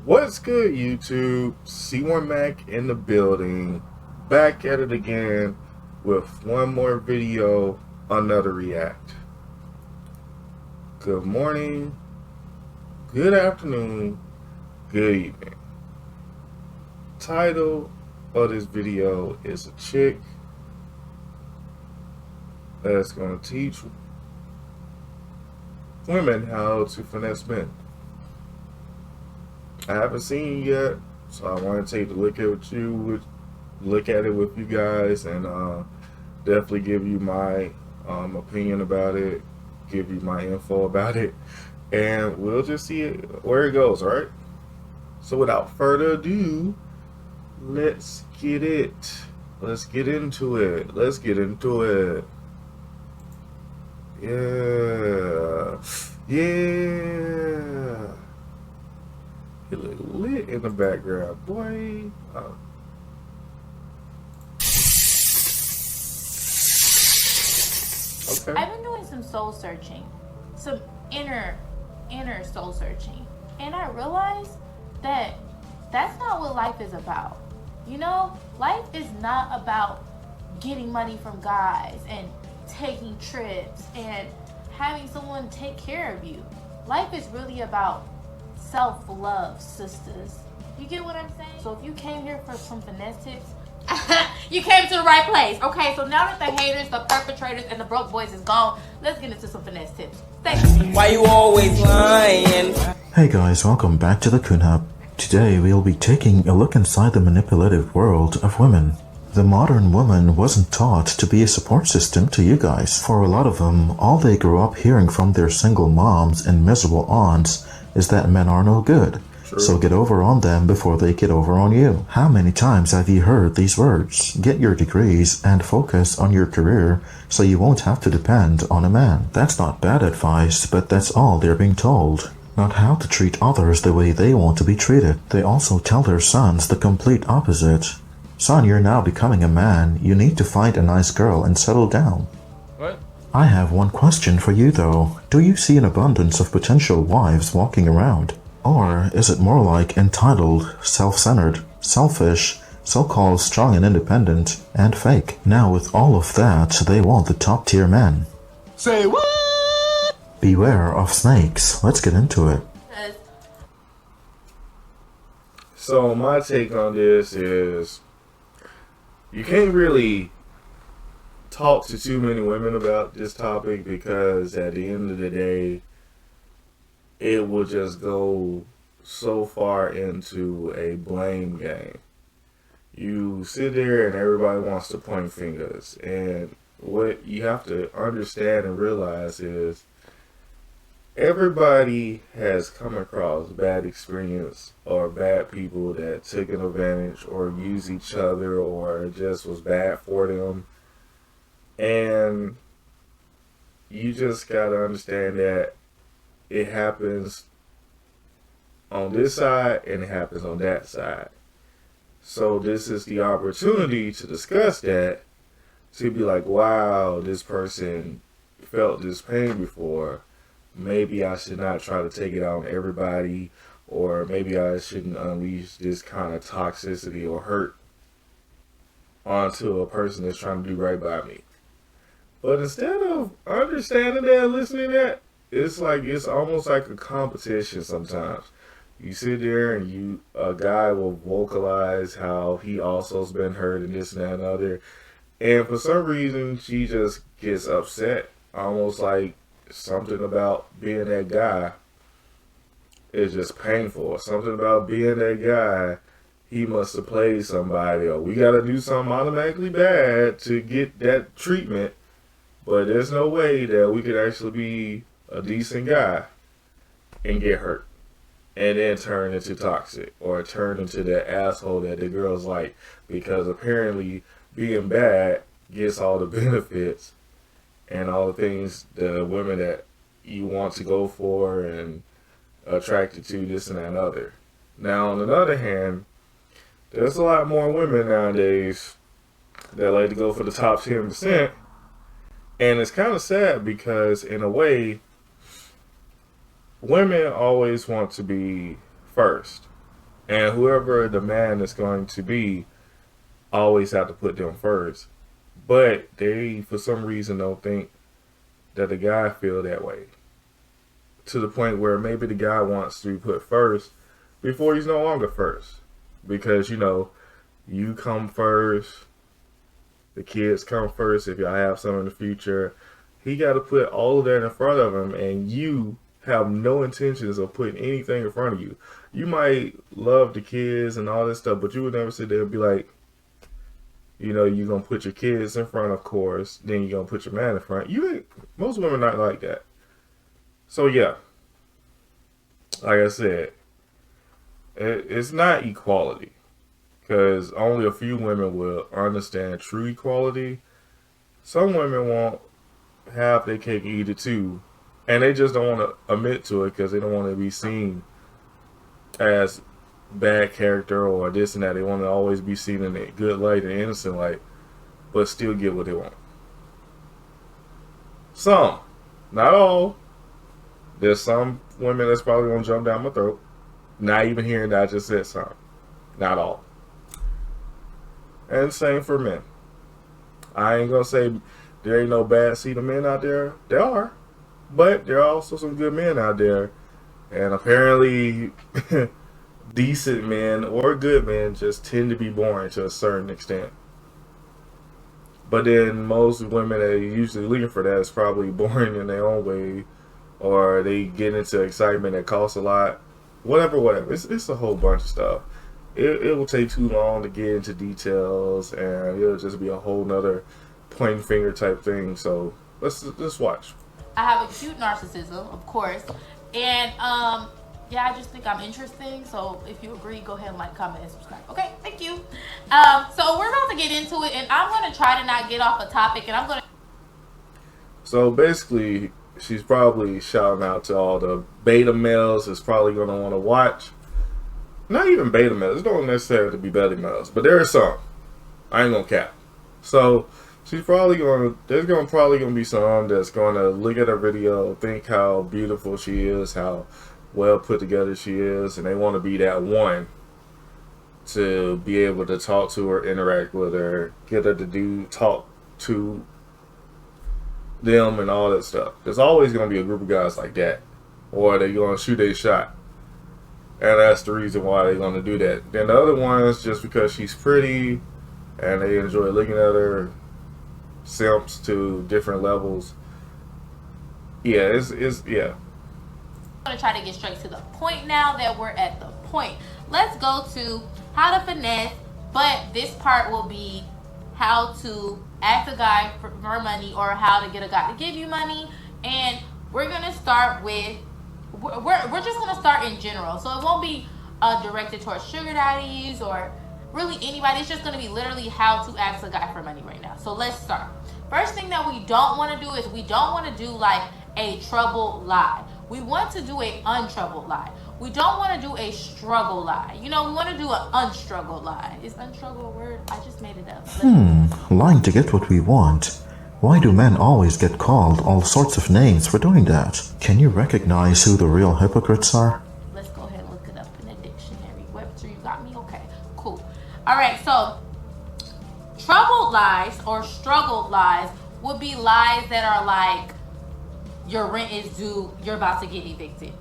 What's good, YouTube? C1 Mac in the building. Back at it again with one more video, another react. Good morning, good afternoon, good evening. Title of this video is a chick that's going to teach women how to finesse men. I haven't seen it yet, so I want to take a look at it with you guys, and definitely give you my opinion about it, give you my info about it, and we'll just see where it goes. All right. So without further ado, let's get it. Let's get into it. Let's get into it. Yeah. Yeah. It look lit in the background, boy. Okay. I've been doing some soul searching, some inner soul searching, and I realized that that's not what life is about. You know, life is not about getting money from guys and taking trips and having someone take care of you. Life is really about self-love, sisters. You get what I'm saying? So if you came here for some finesse tips, you came to the right place. Okay, so now that the haters, the perpetrators, and the broke boys is gone, let's get into some finesse tips. Thank you. Why you always lying? Hey guys, welcome back to the Coon Hub. Today we'll be taking a look inside the manipulative world of women. The modern woman wasn't taught to be a support system to you guys. For a lot of them, all they grew up hearing from their single moms and miserable aunts is that men are no good. True. So get over on them before they get over on you. How many times have you heard these words? Get your degrees and focus on your career so you won't have to depend on a man. That's not bad advice, but that's all they're being told. Not how to treat others the way they want to be treated. They also tell their sons the complete opposite. Son, you're now becoming a man. You need to find a nice girl and settle down. What? I have one question for you though. Do you see an abundance of potential wives walking around? Or is it more like entitled, self-centered, selfish, so-called strong and independent, and fake? Now with all of that, they want the top-tier men. Say what? Beware of snakes. Let's get into it. So my take on this is, you can't really talk to too many women about this topic, because at the end of the day, it will just go so far into a blame game. You sit there and everybody wants to point fingers, and what you have to understand and realize is everybody has come across bad experience or bad people that took an advantage or used each other or just was bad for them. And you just gotta understand that it happens on this side and it happens on that side. So this is the opportunity to discuss that, to be like, wow, this person felt this pain before. Maybe I should not try to take it out on everybody, or maybe I shouldn't unleash this kind of toxicity or hurt onto a person that's trying to do right by me. But instead of understanding that and listening to that, it's almost like a competition sometimes. You sit there and a guy will vocalize how he also's been hurt and this and that and other. And for some reason, she just gets upset. Almost like something about being that guy is just painful. Something about being that guy, he must have played somebody, or we got to do something automatically bad to get that treatment. But there's no way that we could actually be a decent guy and get hurt and then turn into toxic or turn into that asshole that the girls like, because apparently being bad gets all the benefits and all the things the women that you want to go for and attracted to, this and that and other. Now on the other hand, there's a lot more women nowadays that like to go for the top 10%. And it's kind of sad, because in a way, women always want to be first. And whoever the man is going to be, always have to put them first. But they, for some reason, don't think that the guy feel that way. To the point where maybe the guy wants to be put first before he's no longer first. Because, you know, you come first, the kids come first if y'all have some in the future. He got to put all of that in front of him, and you have no intentions of putting anything in front of you. You might love the kids and all this stuff, but you would never sit there and be like, you know, you're going to put your kids in front, of course, then you're going to put your man in front. Most women not like that. So, yeah, like I said, it's not equality, because only a few women will understand true equality. Some women won't have their cake and eat it too, and they just don't want to admit to it because they don't want to be seen as bad character or this and that. They want to always be seen in a good light and innocent light, but still get what they want. Some, not all. There's some women that's probably gonna jump down my throat, not even hearing that I just said some. Not all. And same for men. I ain't gonna say there ain't no bad seed of men out there. There are, but there are also some good men out there, and apparently decent men or good men just tend to be boring to a certain extent. But then most women that are usually looking for that is probably boring in their own way, or they get into excitement that costs a lot. Whatever. It's a whole bunch of stuff. It will take too long to get into details, and it'll just be a whole nother pointing finger type thing. So let's watch. I have acute narcissism, of course, and yeah, I just think I'm interesting. So if you agree, go ahead and like, comment, and subscribe. Okay, thank you. So we're about to get into it, and I'm gonna try to not get off a topic, and I'm gonna. So basically, she's probably shouting out to all the beta males that's probably gonna want to watch. Not even beta males. It don't necessarily have to be beta males, but there are some. I ain't gonna cap. So she's probably probably gonna be some that's gonna look at her video, think how beautiful she is, how well put together she is, and they want to be that one to be able to talk to her, interact with her, get her to talk to them and all that stuff. There's always gonna be a group of guys like that, or they're gonna shoot a shot. And that's the reason why they're going to do that. Then the other ones, just because she's pretty and they enjoy looking at her, simps to different levels. Yeah, yeah. I'm going to try to get straight to the point now that we're at the point. Let's go to how to finesse, but this part will be how to ask a guy for money, or how to get a guy to give you money. And we're going to start with we're just going to start in general. So it won't be directed towards sugar daddies or really anybody. It's just going to be literally how to ask a guy for money right now. So let's start. First thing that we don't want to do is we don't want to do like a troubled lie. We want to do a untroubled lie. We don't want to do a struggle lie. You know, we want to do an unstruggled lie. Is unstruggle a word? I just made it up. Lying to get what we want. Why do men always get called all sorts of names for doing that? Can you recognize who the real hypocrites are? Let's go ahead and look it up in a dictionary. Webster, you got me? Okay, cool. All right, so troubled lies or struggled lies would be lies that are like, your rent is due, you're about to get evicted.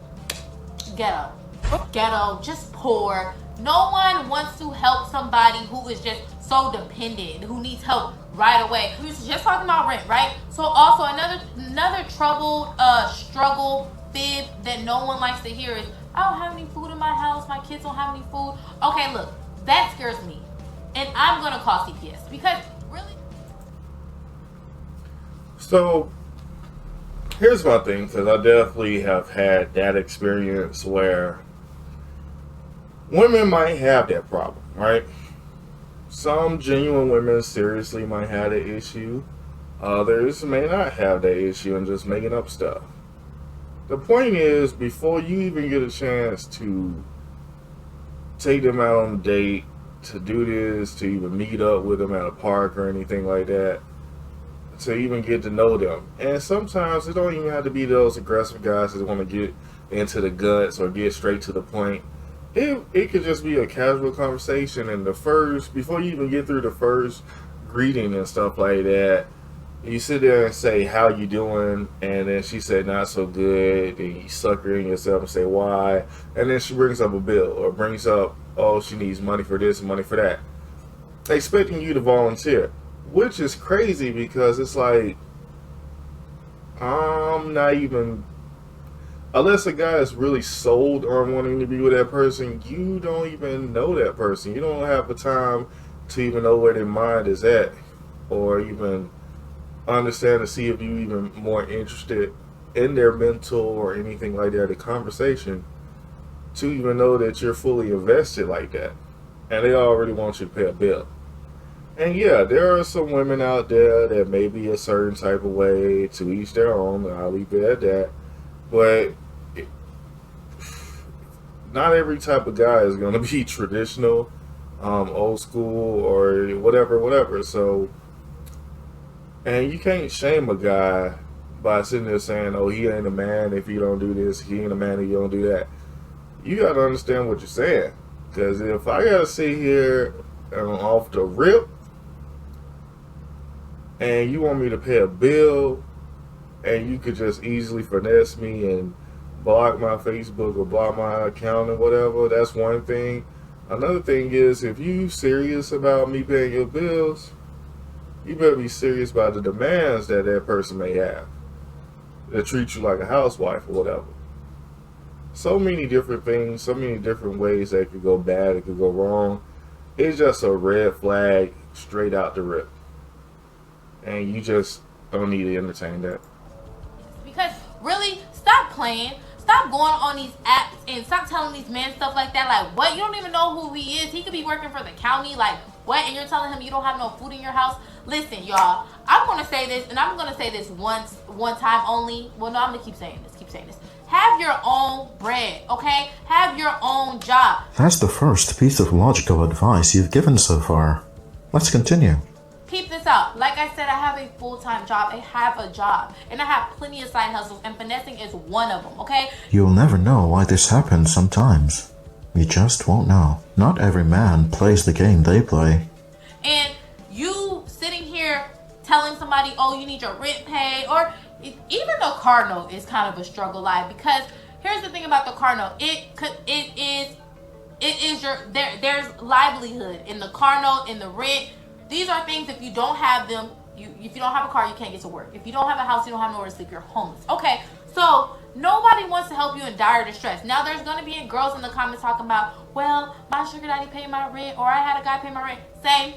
Ghetto, just poor. No one wants to help somebody who is just so dependent, who needs help right away. We was just talking about rent, right? So also another troubled struggle fib that no one likes to hear is, I don't have any food in my house, my kids don't have any food. Okay, look, that scares me. And I'm gonna call CPS because really. So here's my thing, because I definitely have had that experience where women might have that problem, right? Some genuine women seriously might have the issue. Others may not have that issue and just making up stuff. The point is, before you even get a chance to take them out on a date, to do this, to even meet up with them at a park or anything like that, to even get to know them. And sometimes it don't even have to be those aggressive guys that want to get into the guts or get straight to the point. it could just be a casual conversation, and before you even get through the first greeting and stuff like that, you sit there and say, how you doing? And then she said, not so good. And you sucker in yourself and say, why? And then she brings up a bill or brings up, oh, she needs money for this, money for that, expecting you to volunteer, which is crazy because it's like, I'm not even, unless a guy is really sold on wanting to be with that person, you don't even know that person. You don't have the time to even know where their mind is at, or even understand to see if you even more interested in their mental or anything like that, the conversation, to even know that you're fully invested like that. And they already want you to pay a bill. And yeah, there are some women out there that may be a certain type of way, to each their own, I'll leave it at that. But not every type of guy is going to be traditional, old school, or whatever. So, and you can't shame a guy by sitting there saying, oh, he ain't a man if you don't do this, he ain't a man if you don't do that. You got to understand what you're saying. Because if I got to sit here off the rip, and you want me to pay a bill, and you could just easily finesse me and block my Facebook or block my account or whatever, that's one thing. Another thing is, if you serious about me paying your bills, you better be serious about the demands that that person may have, that treat you like a housewife or whatever. So many different things, so many different ways that it could go bad, it could go wrong. It's just a red flag straight out the rip. And you just don't need to entertain that. Because really, stop playing. Stop going on these apps and stop telling these men stuff like that. Like, what? You don't even know who he is. He could be working for the county. Like, what? And you're telling him you don't have no food in your house? Listen, y'all. I'm going to say this, and I'm going to say this one time only. Well, no, I'm going to keep saying this. Have your own bread, okay? Have your own job. That's the first piece of logical advice you've given so far. Let's continue. Keep this out. Like I said, I have a full-time job. I have a job. And I have plenty of side hustles, and finessing is one of them, okay? You'll never know why this happens sometimes. You just won't know. Not every man plays the game they play. And you sitting here telling somebody, oh, you need your rent paid, or even the car note is kind of a struggle life, because here's the thing about the car note. There's livelihood in the car note, in the rent. These are things, if you don't have them, if you don't have a car, you can't get to work. If you don't have a house, you don't have nowhere to sleep, you're homeless. Okay, so nobody wants to help you in dire distress. Now, there's going to be girls in the comments talking about, well, my sugar daddy paid my rent, or I had a guy pay my rent. Same,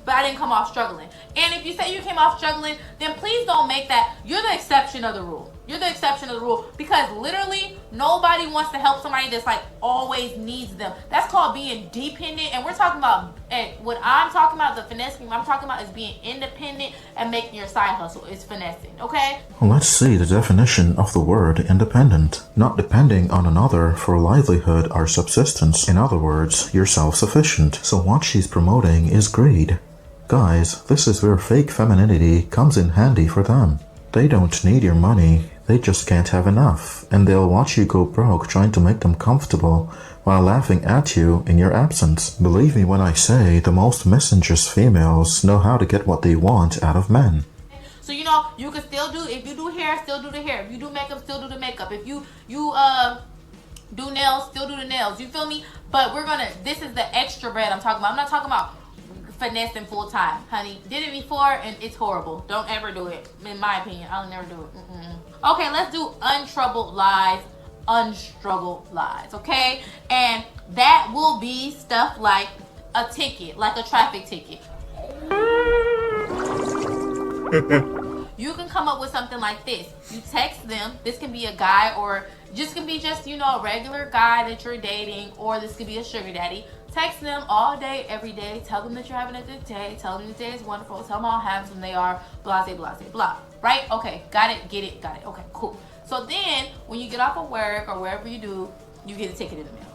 but I didn't come off struggling. And if you say you came off struggling, then please don't make that, you're the exception of the rule. You're the exception of the rule, because literally nobody wants to help somebody that's like always needs them. That's called being dependent. And we're talking about, what I'm talking about, the finessing I'm talking about is being independent and making your side hustle is finessing, okay? Let's see the definition of the word independent. Not depending on another for livelihood or subsistence. In other words, you're self-sufficient. So what she's promoting is greed. Guys, this is where fake femininity comes in handy for them. They don't need your money, they just can't have enough, and they'll watch you go broke trying to make them comfortable while laughing at you in your absence. Believe me when I say the most mischievous females know how to get what they want out of men. So, you can still do, if you do hair, still do the hair. If you do makeup, still do the makeup. If you do nails, still do the nails. You feel me? But this is the extra bread I'm talking about. I'm not talking about finessing full time, honey. Did it before and it's horrible. Don't ever do it. In my opinion, I'll never do it. Okay, let's do untroubled lies, unstruggled lies, okay? And that will be stuff like a ticket, like a traffic ticket. You can come up with something like this. You text them. This can be a guy, or can be a regular guy that you're dating, or this could be a sugar daddy. Text them all day, every day. Tell them that you're having a good day. Tell them the day is wonderful. Tell them how handsome they are. Blah, blah, blah. Right? Okay. Got it. Get it. Got it. Okay, cool. So then, when you get off of work or wherever you do, you get a ticket in the mail.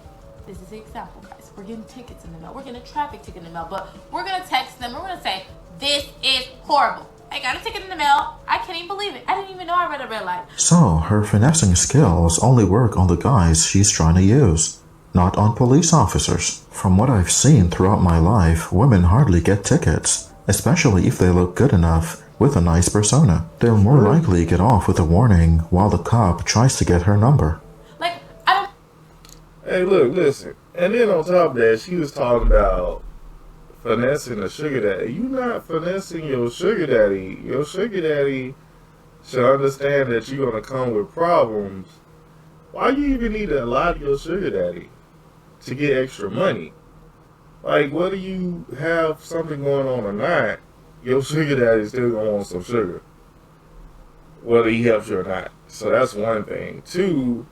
This is the example, guys. We're getting tickets in the mail. We're getting a traffic ticket in the mail. But we're going to text them. We're going to say, this is horrible. I got a ticket in the mail. I can't even believe it. I didn't even know I read a red light. So, her finessing skills only work on the guys she's trying to use. Not on police officers. From what I've seen throughout my life, women hardly get tickets, especially if they look good enough with a nice persona. They'll more likely get off with a warning while the cop tries to get her number. Like, I don't... Hey, look, listen. And then on top of that, she was talking about finessing a sugar daddy. You not finessing your sugar daddy. Your sugar daddy should understand that you're going to come with problems. Why you even need to lie to your sugar daddy to get extra money? Like, whether you have something going on or not, your sugar daddy still going to want some sugar, whether he helps you or not. So that's one thing. Two,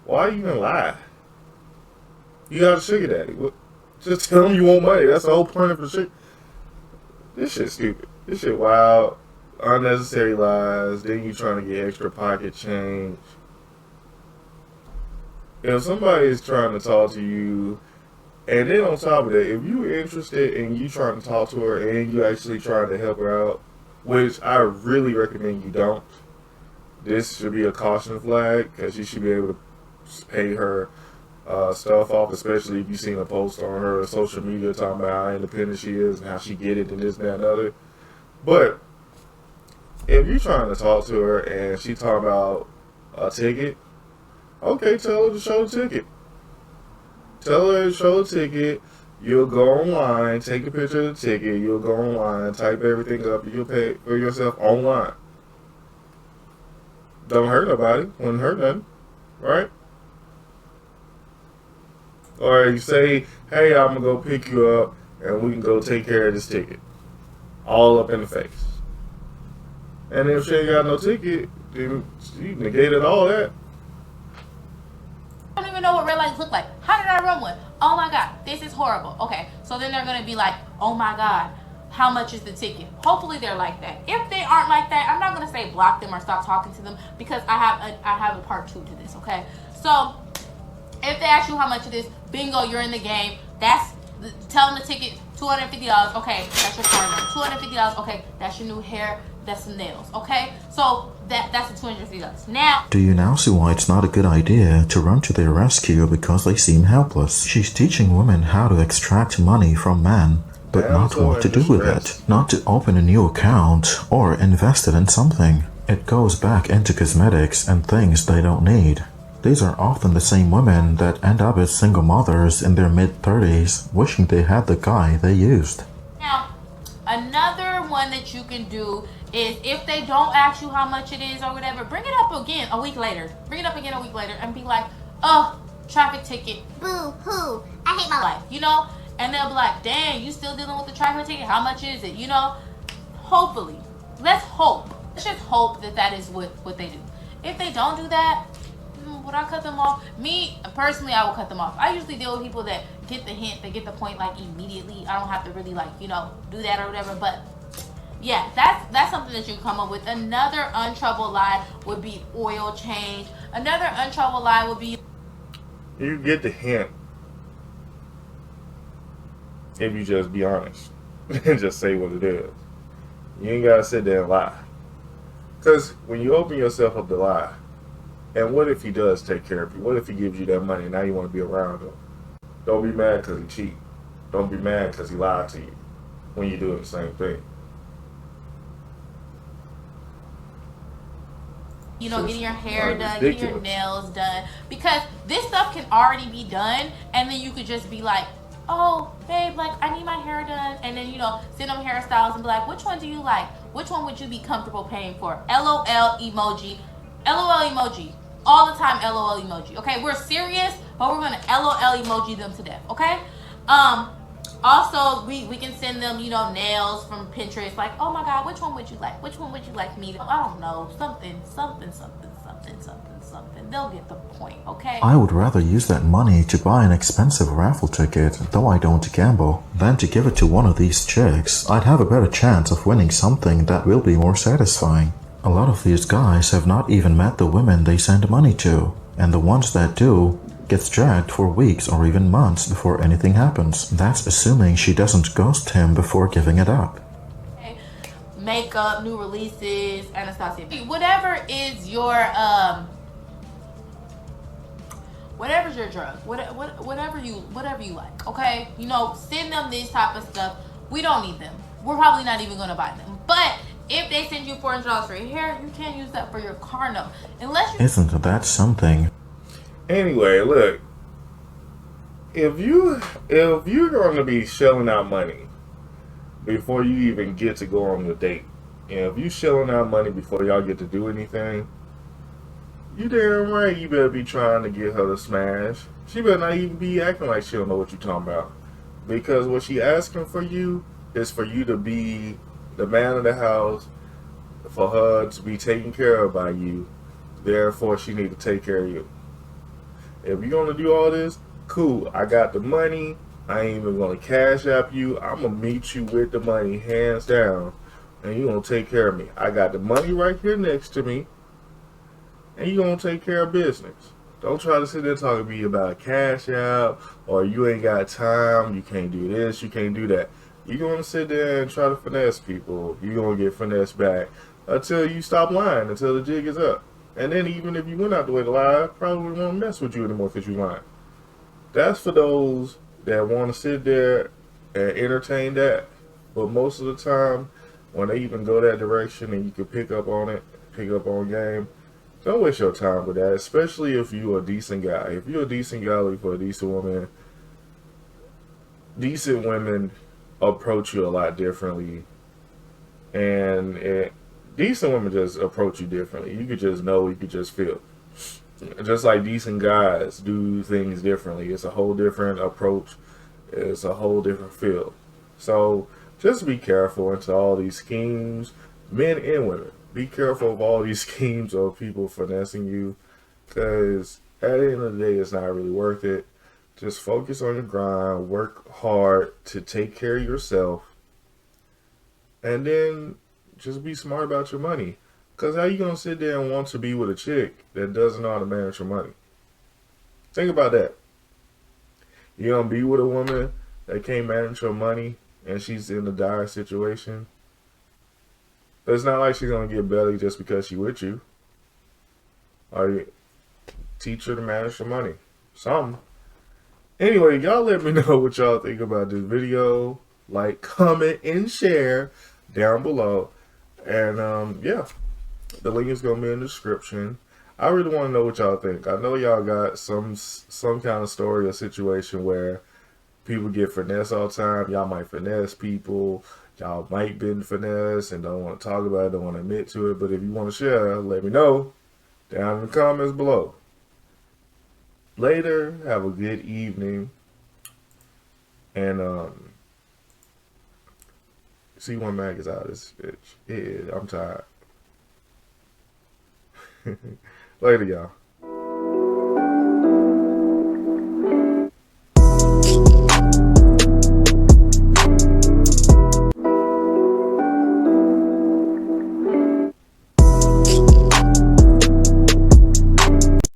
why even lie? You got a sugar daddy. Just tell him you want money. That's the whole point of the shit. This shit's stupid. This shit wild. Unnecessary lies. Then you trying to get extra pocket change. If somebody is trying to talk to you, and then on top of that, if you're interested and you trying to talk to her and you actually trying to help her out, which I really recommend you don't, this should be a caution flag, because you should be able to pay her stuff off, especially if you've seen a post on her social media talking about how independent she is and how she get it and this, that, and other. But if you're trying to talk to her and she talking about a ticket, okay, tell her to show the ticket. Tell her to show the ticket. You'll go online, take a picture of the ticket. You'll go online, type everything up, and you'll pay for yourself online. Don't hurt nobody. Wouldn't hurt nothing, right? Or you say, hey, I'm going to go pick you up, and we can go take care of this ticket. All up in the face. And if she ain't got no ticket, then she negated all that. I don't even know what red lights look like. How did I run one? Oh my God, this is horrible. Okay, so then they're gonna be like, oh my God, how much is the ticket? Hopefully they're like that. If they aren't like that, I'm not gonna say block them or stop talking to them, because I have a part 2 to this. Okay, so if they ask you how much it is, bingo, you're in the game. Tell them the ticket, $250. Okay, that's your car number. $250. Okay, that's your new hair. That's some nails. Okay, so that's the $250. Now, do you now see why it's not a good idea to run to their rescue because they seem helpless? She's teaching women how to extract money from men, but not what to do with it. Not to open a new account or invest it in something. It goes back into cosmetics and things they don't need. These are often the same women that end up as single mothers in their mid-30s, wishing they had the guy they used. Now, another one that you can do is, if they don't ask you how much it is or whatever, bring it up again a week later. Bring it up again a week later and be like, oh, traffic ticket. Boo hoo. I hate my life. You know? And they'll be like, dang, you still dealing with the traffic ticket? How much is it? You know? Hopefully. Let's hope. Let's just hope that is what they do. If they don't do that, would I cut them off? Me, personally, I will cut them off. I usually deal with people that get the hint, they get the point, like, immediately. I don't have to really, like, you know, do that or whatever. But yeah, that's something that you can come up with. Another untroubled lie would be oil change. Another untroubled lie would be, you get the hint if you just be honest and just say what it is. You ain't gotta sit there and lie. Because when you open yourself up to lie, and what if he does take care of you? What if he gives you that money and now you want to be around him? Don't be mad because he cheat. Don't be mad because he lied to you when you do the same thing. you know, getting your hair done, getting your nails done, because this stuff can already be done, and then you could just be like, oh, babe, like, I need my hair done, and then, you know, send them hairstyles and be like, which one do you like? Which one would you be comfortable paying for? LOL emoji. LOL emoji. All the time, LOL emoji. Okay, we're serious, but we're gonna LOL emoji them to death, okay? Also, we can send them, you know, nails from Pinterest. Like, oh my God, which one would you like? Which one would you like me to? I don't know, something. They'll get the point, okay? I would rather use that money to buy an expensive raffle ticket, though I don't gamble, than to give it to one of these chicks. I'd have a better chance of winning something that will be more satisfying. A lot of these guys have not even met the women they send money to, and the ones that do gets dragged for weeks or even months before anything happens. That's assuming she doesn't ghost him before giving it up. Makeup, new releases, Anastasia. Whatever is your whatever's your drug, whatever you like. Okay, you know, send them this type of stuff. We don't need them. We're probably not even gonna buy them. But if they send you $400 for your hair, you can't use that for your car note unless you. Isn't that something? Anyway, look, if you're going to be shelling out money before you even get to go on the date, and if you shelling out money before y'all get to do anything, you damn right you better be trying to get her to smash. She better not even be acting like she don't know what you talking about, because what she asking for you is for you to be the man of the house, for her to be taken care of by you. Therefore, she need to take care of you. If you're gonna do all this, cool. I got the money. I ain't even gonna cash app you. I'm gonna meet you with the money, hands down, and you gonna take care of me. I got the money right here next to me, and you gonna take care of business. Don't try to sit there talking to me about cash app or you ain't got time. You can't do this. You can't do that. You're gonna sit there and try to finesse people. You're gonna get finessed back until you stop lying, until the jig is up. And then even if you went out the way to lie, I probably won't mess with you anymore because you lying. That's for those that want to sit there and entertain that. But most of the time, when they even go that direction and you can pick up on it, pick up on game, don't waste your time with that, especially if you're a decent guy. If you're a decent guy looking for a decent woman, decent women approach you a lot differently. And decent women just approach you differently. You could just know, you could just feel. Just like decent guys do things differently. It's a whole different approach. It's a whole different feel. So just be careful into all these schemes, men and women. Be careful of all these schemes of people finessing you, because at the end of the day, it's not really worth it. Just focus on your grind, work hard to take care of yourself, and then just be smart about your money. Because how you going to sit there and want to be with a chick that doesn't know how to manage your money? Think about that. You're going to be with a woman that can't manage her money and she's in a dire situation. It's not like she's going to get better just because she's with you. Or you teach her to manage her money. Something. Anyway, y'all let me know what y'all think about this video. Like, comment, and share down below. And, yeah. The link is going to be in the description. I really want to know what y'all think. I know y'all got some kind of story or situation where people get finesse all the time. Y'all might finesse people. Y'all might been finesse and don't want to talk about it, don't want to admit to it. But if you want to share, let me know down in the comments below. Later, have a good evening. And, see when Mag is out of this bitch. Yeah, I'm tired. Later, y'all.